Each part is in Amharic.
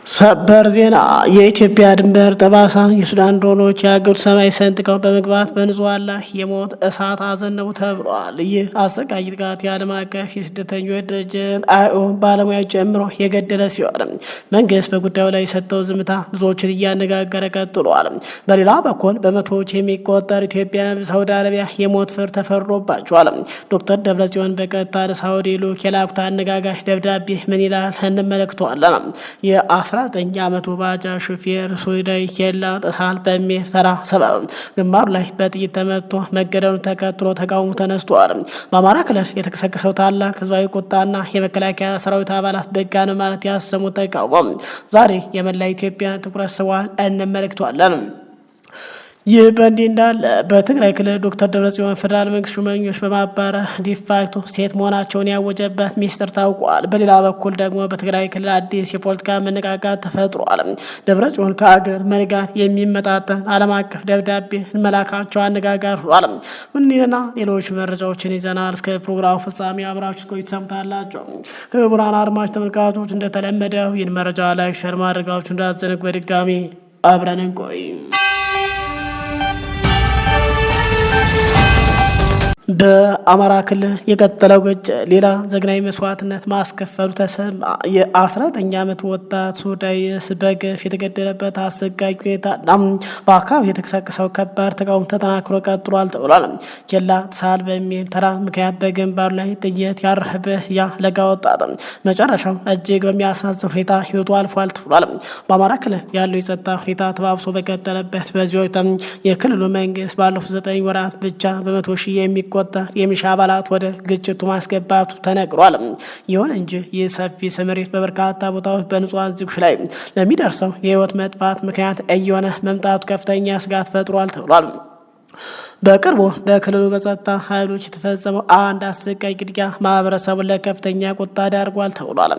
ሰበር ዜና የኢትዮጵያ ድንበር ጠባሳ የሱዳን ድሮኖች የአገሩ ሰማይ ሰንጥቀው በመግባት በንጹሃን ላይ የሞት እሳት አዘነቡ ተብሏል። ይህ አሰቃቂ ጥቃት የዓለም አቀፍ የስደተኞች ድርጅት አይኦኤም ባለሙያዎች ጨምሮ የገደለ ሲሆን መንግስት በጉዳዩ ላይ የሰጠው ዝምታ ብዙዎችን እያነጋገረ ቀጥሏል። በሌላ በኩል በመቶዎች የሚቆጠር ኢትዮጵያ በሳውዲ አረቢያ የሞት ፍርድ ተፈርዶባቸዋል። ዶክተር ደብረጽዮን በቀጥታ ለሳውዲ ልዑክ የላኩት አነጋጋሪ ደብዳቤ ምን ይላል እንመለከተዋለን። የ19 ዓመቱ ባጃጅ ሹፌር ሱዳይ ኬላ ጥሳል በሚል ተራ ሰበብ ግንባሩ ላይ በጥይት ተመቶ መገደሉን ተከትሎ ተቃውሞ ተነስቷል። በአማራ ክልል የተቀሰቀሰው ታላቅ ህዝባዊ ቁጣና የመከላከያ ሰራዊት አባላት በጋን ማለት ያሰሙት ተቃውሞ ዛሬ የመላ ኢትዮጵያ ትኩረት ስቧል። እንመለከተዋለን። ይህ በእንዲህ እንዳለ በትግራይ ክልል ዶክተር ደብረጽዮን ፌዴራል መንግስት ሹመኞች በማባረር ዲፋክቶ ስቴት መሆናቸውን ያወጀበት ሚስጥር ታውቋል። በሌላ በኩል ደግሞ በትግራይ ክልል አዲስ የፖለቲካ መነቃቃት ተፈጥሯል። ደብረጽዮን ከአገር መሪ ጋር የሚመጣጠን ዓለም አቀፍ ደብዳቤ መላካቸው አነጋጋሪ ሆኗል። ምንና ሌሎች መረጃዎችን ይዘናል። እስከ ፕሮግራሙ ፍጻሜ አብራችሁ ቆዩ ሰምታላችሁ። ክቡራን አድማጭ ተመልካቾች እንደተለመደው ይህን መረጃ ላይክ፣ ሼር ማድረጋችሁ እንዳትዘነጉ። በድጋሚ አብረን እንቆይ። በአማራ ክልል የቀጠለው ግጭት ሌላ ዘግናኝ መስዋዕትነት ማስከፈሉ ተሰማ። የ19 ዓመት ወጣት ሱዳይስ በግፍ የተገደለበት አሰቃቂ ሁኔታና በአካባቢ የተቀሰቀሰው ከባድ ተቃውሞ ተጠናክሮ ቀጥሏል ተብሏል። ኬላ ጥሳል በሚል ተራ ምክንያት በግንባሩ ላይ ጥይት ያረፈበት ያ ለጋ ወጣት መጨረሻው እጅግ በሚያሳዝን ሁኔታ ህይወቱ አልፏል ተብሏል። በአማራ ክልል ያለው የጸጥታ ሁኔታ ተባብሶ በቀጠለበት በዚህ ወቅት የክልሉ መንግስት ባለፉት 9 ወራት ብቻ በመቶ ሺህ የሚቆጠር የሚሊሻ አባላት ወደ ግጭቱ ማስገባቱ ተነግሯል። ይሁን እንጂ ይህ ሰፊ ስምሪት በበርካታ ቦታዎች በንጹሃን ዜጎች ላይ ለሚደርሰው የህይወት መጥፋት ምክንያት እየሆነ መምጣቱ ከፍተኛ ስጋት ፈጥሯል ተብሏል። በቅርቡ በክልሉ በጸጥታ ኃይሎች የተፈጸመው አንድ አሰቃቂ ግድያ ማህበረሰቡን ለከፍተኛ ቁጣ ዳርጓል ተብሏል።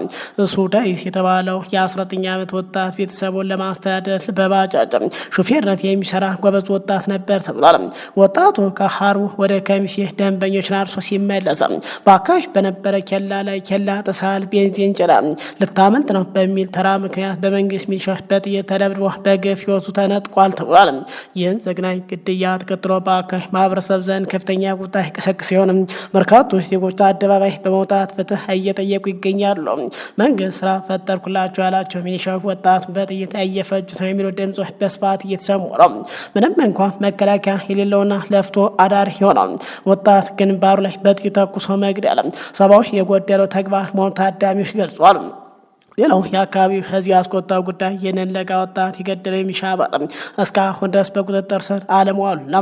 ሱዳይስ የተባለው የ19 ዓመት ወጣት ቤተሰቡን ለማስተዳደር በባጃጅ ሹፌርነት የሚሰራ ጎበዝ ወጣት ነበር ተብሏል። ወጣቱ ከሀሩ ወደ ከሚሴ ደንበኞችን አርሶ ሲመለስ በአካባቢ በነበረ ኬላ ላይ ኬላ ጥሳል ቤንዚን ጭላ ልታመልጥ ነው በሚል ተራ ምክንያት በመንግስት ሚሊሻዎች በጥይት ተደብድቦ በግፍ ህይወቱ ተነጥቋል ተብሏል። ይህን ዘግናኝ ግድያ ተከትሎ ማህበረሰብ ዘንድ ከፍተኛ ቁጣ ይቀሰቅስ ሲሆን በርካቶች ዜጎች አደባባይ በመውጣት ፍትህ እየጠየቁ ይገኛሉ። መንግስት ስራ ፈጠርኩላቸው ያላቸው ሚሊሻዎች ወጣቱ በጥይት እየፈጁት ነው የሚሉ ድምጾች በስፋት እየተሰሙ ነው። ምንም እንኳን መከላከያ የሌለውና ለፍቶ አዳር የሆነው ወጣት ግንባሩ ላይ በጥይት ተኩሶ መግደል ሰብአዊ የጎደለው ተግባር መሆኑ ታዳሚዎች ገልጿል። ሌላው የአካባቢው ህዝብ ያስቆጣው ጉዳይ ይህንን ለጋ ወጣት የገደለው የሚሊሻ አባል እስካሁን ድረስ በቁጥጥር ስር አለመዋሉና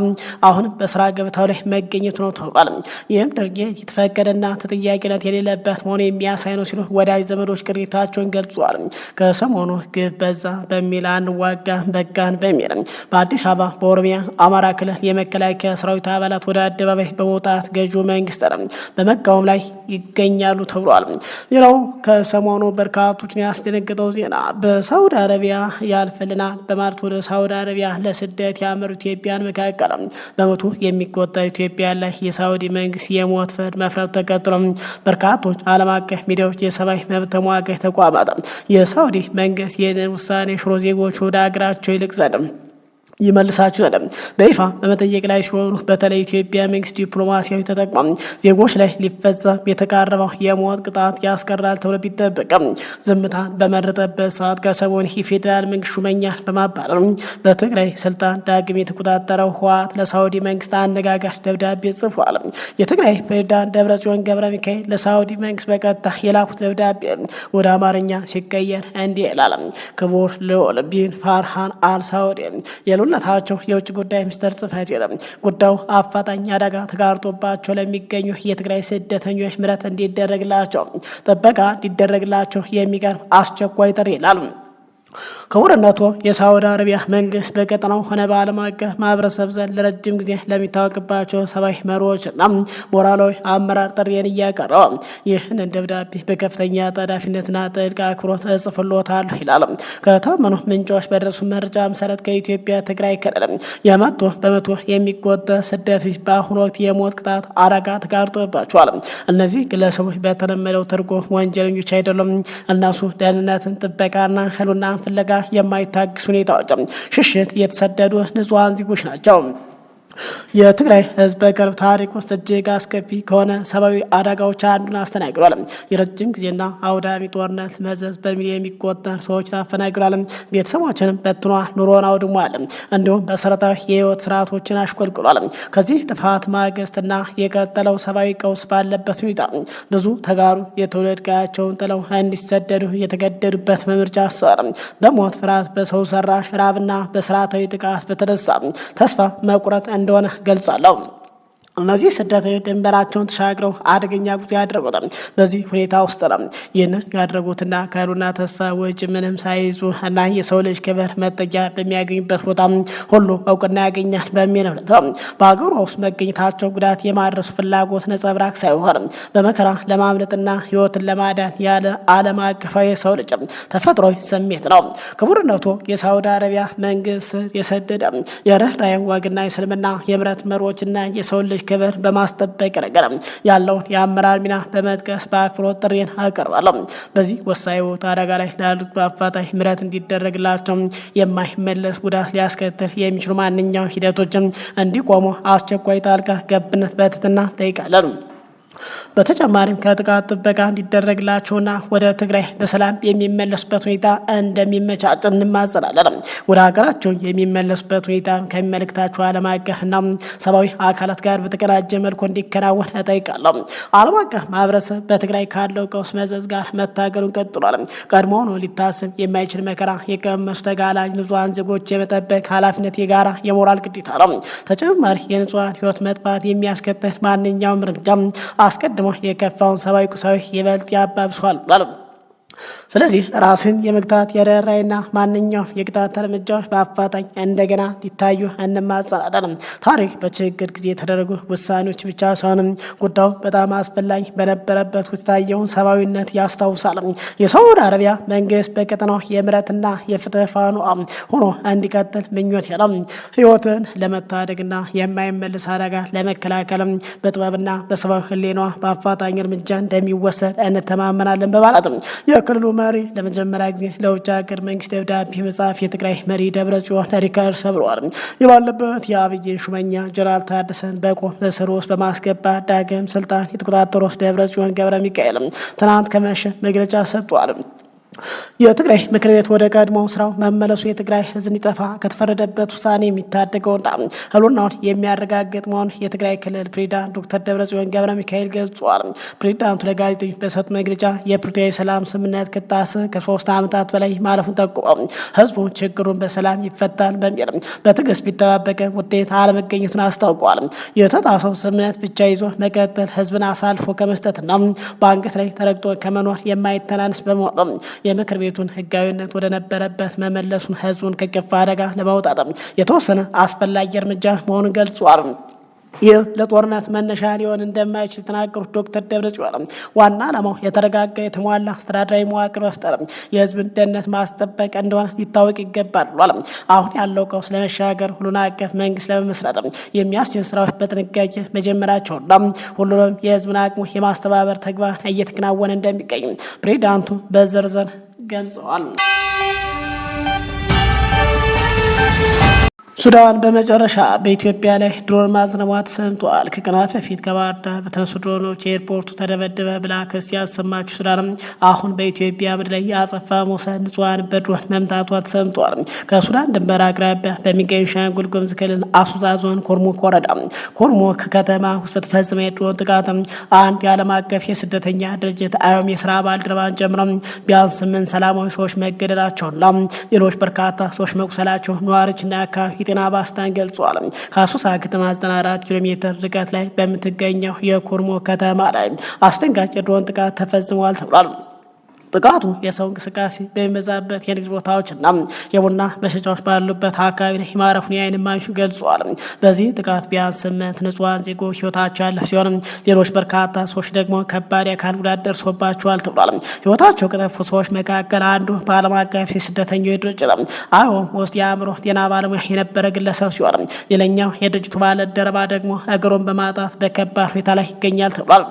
አሁንም በስራ ገበታው ላይ መገኘቱ ነው ተብሏል። ይህም ድርጊት የተፈቀደና ተጠያቂነት የሌለበት መሆኑ የሚያሳይ ነው ሲሉ ወዳጅ ዘመዶች ቅሬታቸውን ገልጿል። ከሰሞኑ ግፍ በዛ በሚል አንዋጋ በጋን በሚል በአዲስ አበባ፣ በኦሮሚያ፣ አማራ ክልል የመከላከያ ሰራዊት አባላት ወደ አደባባይ በመውጣት ገዢው መንግስት በመቃወም ላይ ይገኛሉ ተብሏል። ሌላው ከሰሞኑ በርካታ ያስደነገጠው ዜና በሳውዲ አረቢያ ያልፈልናል በማለት ወደ ሳውዲ አረቢያ ለስደት ያመሩ ኢትዮጵያን መካከል በመቶ የሚቆጠር ኢትዮጵያ ላይ የሳውዲ መንግስት የሞት ፍርድ መፍረዱ ተከትሎ በርካቶች ዓለም አቀፍ ሚዲያዎች፣ የሰብአዊ መብት ተሟጋች ተቋማት የሳውዲ መንግስት ይህንን ውሳኔ ሽሮ ዜጎች ወደ ሀገራቸው ይልቅ ዘንድ ይመልሳችሁ ዘንድ በይፋ በመጠየቅ ላይ ሲሆኑ በተለይ ኢትዮጵያ መንግስት ዲፕሎማሲያዊ ተጠቅሞ ዜጎች ላይ ሊፈጸም የተቃረበው የሞት ቅጣት ያስቀራል ተብሎ ቢጠበቅም ዝምታን በመረጠበት ሰዓት ከሰሞኑ የፌዴራል መንግስት ሹመኛ በማባረር በትግራይ ስልጣን ዳግም የተቆጣጠረው ህወሓት ለሳውዲ መንግስት አነጋጋሪ ደብዳቤ ጽፏል። የትግራይ ፕሬዝዳንት ደብረጽዮን ገብረ ሚካኤል ለሳውዲ መንግስት በቀጥታ የላኩት ደብዳቤ ወደ አማርኛ ሲቀየር እንዲህ ይላል። ክቡር ልዑል ቢን ፋርሃን አል ሳውዲ ነታቸው የውጭ ጉዳይ ሚኒስቴር ጽሕፈት ቤት ጉዳዩ አፋጣኝ አደጋ ተጋርጦባቸው ለሚገኙ የትግራይ ስደተኞች ምህረት እንዲደረግላቸው ጥበቃ እንዲደረግላቸው የሚቀርብ አስቸኳይ ጥሪ ይላል። ክቡርነቱ የሳውዲ አረቢያ መንግስት በቀጠናው ሆነ በዓለም አቀፍ ማህበረሰብ ዘንድ ለረጅም ጊዜ ለሚታወቅባቸው ሰብአዊ መሪዎችና ሞራላዊ አመራር ጥሪን እያቀረበ ይህንን ደብዳቤ በከፍተኛ ጠዳፊነትና ጥልቅ አክብሮት እጽፍሎታለሁ ይላል። ከታመኑ ምንጮች በደረሱ መረጃ መሰረት ከኢትዮጵያ ትግራይ ክልል የመቶ በመቶ የሚቆጠር ስደተኞች በአሁኑ ወቅት የሞት ቅጣት አደጋ ተጋርጦባቸዋል። እነዚህ ግለሰቦች በተለመደው ትርጉም ወንጀለኞች አይደሉም። እነሱ ደህንነትን፣ ጥበቃና ህሉና ፍለጋ የማይታግስ ሁኔታዎች ሽሽት የተሰደዱ ንጹሃን ዜጎች ናቸው። የትግራይ ህዝብ በቅርብ ታሪክ ውስጥ እጅግ አስከፊ ከሆነ ሰብአዊ አደጋዎች አንዱን አስተናግዷል። የረጅም ጊዜና አውዳሚ ጦርነት መዘዝ በሚሊዮን የሚቆጠር ሰዎች ታፈናግዷል። ቤተሰቦችንም በትኗ ኑሮን አውድሟል። እንዲሁም መሰረታዊ የህይወት ስርዓቶችን አሽቆልቁሏል። ከዚህ ጥፋት ማግስትና የቀጠለው ሰብአዊ ቀውስ ባለበት ሁኔታ ብዙ ተጋሩ የትውልድ ቀያቸውን ጥለው እንዲሰደዱ የተገደዱበት በምርጫ አሰር በሞት ፍርሃት፣ በሰው ሰራሽ ራብና በስርዓታዊ ጥቃት በተነሳ ተስፋ መቁረጥ እንደሆነ ገልጻለሁ። እነዚህ ስደተኞች ድንበራቸውን ተሻግረው አደገኛ ጉዞ ያደረጉት በዚህ ሁኔታ ውስጥ ነው። ይህንን ያደረጉትና ከህሉና ተስፋ ውጭ ምንም ሳይዙ እና የሰው ልጅ ክብር መጠጊያ በሚያገኙበት ቦታ ሁሉ እውቅና ያገኛል በሚል እምነት ነው። በሀገሯ ውስጥ መገኘታቸው ጉዳት የማድረሱ ፍላጎት ነጸብራቅ ሳይሆን በመከራ ለማምለጥና ህይወትን ለማዳን ያለ ዓለም አቀፋዊ የሰው ልጅ ተፈጥሯዊ ስሜት ነው። ክቡርነቱ የሳውዲ አረቢያ መንግስት የሰደደ የርኅራኄ ወግና የእስልምና የምህረት መሪዎችና የሰው ልጅ ክብር በማስጠበቅ ረገድ ያለውን የአመራር ሚና በመጥቀስ በአክብሮት ጥሪን አቀርባለሁ። በዚህ ወሳኝ ቦታ አደጋ ላይ ላሉት በአፋጣኝ ምህረት እንዲደረግላቸው የማይመለስ ጉዳት ሊያስከትል የሚችሉ ማንኛውም ሂደቶችን እንዲቆሙ አስቸኳይ ጣልቃ ገብነት በትህትና ጠይቃለን። በተጨማሪም ከጥቃት ጥበቃ እንዲደረግላቸውና ወደ ትግራይ በሰላም የሚመለሱበት ሁኔታ እንደሚመቻች እንማጸናለን። ወደ ሀገራቸው የሚመለሱበት ሁኔታ ከሚመለከታቸው ዓለም አቀፍና ሰብአዊ አካላት ጋር በተቀናጀ መልኩ እንዲከናወን እጠይቃለሁ። ዓለም አቀፍ ማህበረሰብ በትግራይ ካለው ቀውስ መዘዝ ጋር መታገሉን ቀጥሏል። ቀድሞውኑ ሊታሰብ የማይችል መከራ የቀመሱ ተጋላጭ ንጹሃን ዜጎች የመጠበቅ ኃላፊነት የጋራ የሞራል ግዴታ ነው። ተጨማሪ የንጹሃን ህይወት መጥፋት የሚያስከትል ማንኛውም እርምጃ አስቀድሞ የከፋውን ሰብአዊ ቁሳዊ ይበልጥ ያባብሷል ብሏል። ስለዚህ ራስን የመግታት የርኅራኄና ማንኛውም የቅጣት እርምጃዎች በአፋጣኝ እንደገና ሊታዩ እንማጸናለን። ታሪክ በችግር ጊዜ የተደረጉ ውሳኔዎች ብቻ ሳይሆንም ጉዳዩ በጣም አስፈላጊ በነበረበት ውስጥ የታየውን ሰብአዊነት ያስታውሳል። የሳውዲ አረቢያ መንግስት በቀጠናው የምህረትና የፍትህ ፋኖ ሆኖ እንዲቀጥል ምኞት የለም። ህይወትን ለመታደግና የማይመልስ አደጋ ለመከላከል በጥበብና በሰብአዊ ህሌኗ በአፋጣኝ እርምጃ እንደሚወሰድ እንተማመናለን በማለት የክልሉ መሪ ለመጀመሪያ ጊዜ ለውጭ ሀገር መንግስት ደብዳቤ መጻፍ የትግራይ መሪ ደብረጽዮን ሪከርድ ሰብረዋል። የባለበት የአብይ ሹመኛ ጀነራል ታደሰን በቁም እስር ውስጥ በማስገባት ዳግም ስልጣን የተቆጣጠሩት ደብረጽዮን ገብረ ሚካኤል ትናንት ከመሸ መግለጫ ሰጥቷል። የትግራይ ምክር ቤት ወደ ቀድሞ ስራው መመለሱ የትግራይ ህዝብ እንዲጠፋ ከተፈረደበት ውሳኔ የሚታደገውና ህልውናውን የሚያረጋግጥ መሆኑን የትግራይ ክልል ፕሬዝዳንት ዶክተር ደብረጽዮን ገብረ ሚካኤል ገልጿል። ፕሬዝዳንቱ ለጋዜጠኞች በሰጡት መግለጫ የፕሪቶሪያ የሰላም ስምምነት ከጣሰ ከ3 ዓመታት በላይ ማለፉን ጠቁመው ህዝቡ ችግሩን በሰላም ይፈታል በሚል በትዕግስት ቢጠባበቅ ውጤት አለመገኘቱን አስታውቋል። የተጣሰው ስምምነት ብቻ ይዞ መቀጠል ህዝብን አሳልፎ ከመስጠትና በአንገት ላይ ተረግጦ ከመኖር የማይተናነስ በመሆኑ የምክር ቤቱን ህጋዊነት ወደ ነበረበት መመለሱን ህዝቡን ከከፋ አደጋ ለማውጣት የተወሰነ አስፈላጊ እርምጃ መሆኑን ገልጿል። ይህ ለጦርነት መነሻ ሊሆን እንደማይችል የተናገሩት ዶክተር ደብረጽዮን ዋና ዓላማው የተረጋጋ የተሟላ አስተዳደራዊ መዋቅር መፍጠር፣ የህዝብን ደህንነት ማስጠበቅ እንደሆነ ሊታወቅ ይገባል ብሏል። አሁን ያለው ቀውስ ለመሻገር ሁሉን አቀፍ መንግስት ለመመስረት የሚያስችል ስራዎች በጥንቃቄ መጀመራቸውና ሁሉንም የህዝብን አቅሙ የማስተባበር ተግባር እየተከናወነ እንደሚገኝ ፕሬዝዳንቱ በዝርዝር ገልጸዋል። ሱዳን በመጨረሻ በኢትዮጵያ ላይ ድሮን ማዝነቧ ተሰምቷል። ከቀናት በፊት ከባህር ዳር በተነሱ ድሮኖች ኤርፖርቱ ተደበደበ ብላ ክስ ያሰማችው ሱዳን አሁን በኢትዮጵያ ምድር ላይ ያጸፋ መውሰድ ንጹሃን በድሮን መምታቷ ተሰምቷል። ከሱዳን ድንበር አቅራቢያ በሚገኝ ቤኒሻንጉል ጉሙዝ ክልል አሱሳ ዞን ኮርሙክ ወረዳ ኮርሙክ ከተማ ውስጥ በተፈጸመ የድሮን ጥቃት አንድ የዓለም አቀፍ የስደተኛ ድርጅት አዮም የስራ ባልደረባን ጨምሮ ቢያንስ 8 ሰላማዊ ሰዎች መገደላቸውና ሌሎች በርካታ ሰዎች መቁሰላቸው ነዋሪዎችና አካባቢ ጤና ባለስልጣን ገልጿል። ከአሶሳ ከተማ 94 ኪሎ ሜትር ርቀት ላይ በምትገኘው የኮርሙክ ከተማ ላይ አስደንጋጭ የድሮን ጥቃት ተፈጽሟል ተብሏል። ጥቃቱ የሰው እንቅስቃሴ በሚበዛበት የንግድ ቦታዎችና የቡና መሸጫዎች ባሉበት አካባቢ ላይ ማረፉን የዓይን እማኞች ገልጸዋል። በዚህ ጥቃት ቢያንስ 8 ንጹሃን ዜጎች ህይወታቸው ያለፈ ሲሆን ሌሎች በርካታ ሰዎች ደግሞ ከባድ የአካል ጉዳት ደርሶባቸዋል ተብሏል። ህይወታቸው ከጠፉ ሰዎች መካከል አንዱ በዓለም አቀፍ የስደተኞች ድርጅት IOM ውስጥ የአእምሮ ጤና ባለሙያ የነበረ ግለሰብ ሲሆን ሌላኛው የድርጅቱ ባልደረባ ደግሞ እግሩን በማጣት በከባድ ሁኔታ ላይ ይገኛል ተብሏል።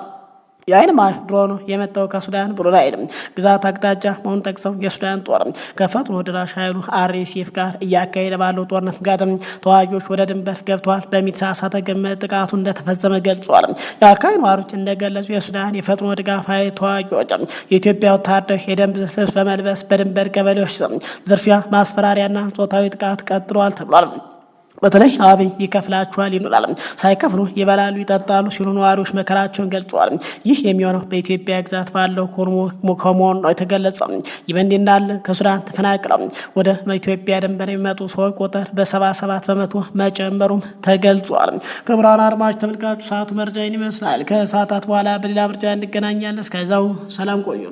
የዓይን እማኞች ድሮኑ የመጣው ከሱዳን ብሉናይል ግዛት አቅጣጫ መሆኑን ጠቅሰው የሱዳን ጦር ከፈጥኖ ደራሽ ኃይሉ RSF ጋር እያካሄደ ባለው ጦርነት ምክንያት ተዋጊዎች ወደ ድንበር ገብተዋል በሚል የተሳሳተ ግምት ጥቃቱ እንደተፈጸመ ገልጿል። የአካባቢ ነዋሪዎች እንደገለጹ የሱዳን የፈጥኖ ድጋፍ ኃይል ተዋጊዎች የኢትዮጵያ ወታደሮች የደንብ ልብስ በመልበስ በድንበር ቀበሌዎች ዝርፊያ፣ ማስፈራሪያና ጾታዊ ጥቃት ቀጥለዋል ተብሏል። በተለይ አብይ ይከፍላቸዋል ይሉናል፣ ሳይከፍሉ ይበላሉ ይጠጣሉ ሲሉ ነዋሪዎች መከራቸውን ገልጸዋል። ይህ የሚሆነው በኢትዮጵያ ግዛት ባለው ኮሞን ነው የተገለጸው። ይህ በእንዲህ እንዳለ ከሱዳን ተፈናቅለው ወደ ኢትዮጵያ ድንበር የሚመጡ ሰዎች ቁጥር በ77 በመቶ መጨመሩም ተገልጿል። ክቡራን አድማጭ ተመልካቾች ሰዓቱ መረጃ ይመስላል። ከሰዓታት በኋላ በሌላ መረጃ እንገናኛለን። እስከዛው ሰላም ቆዩ።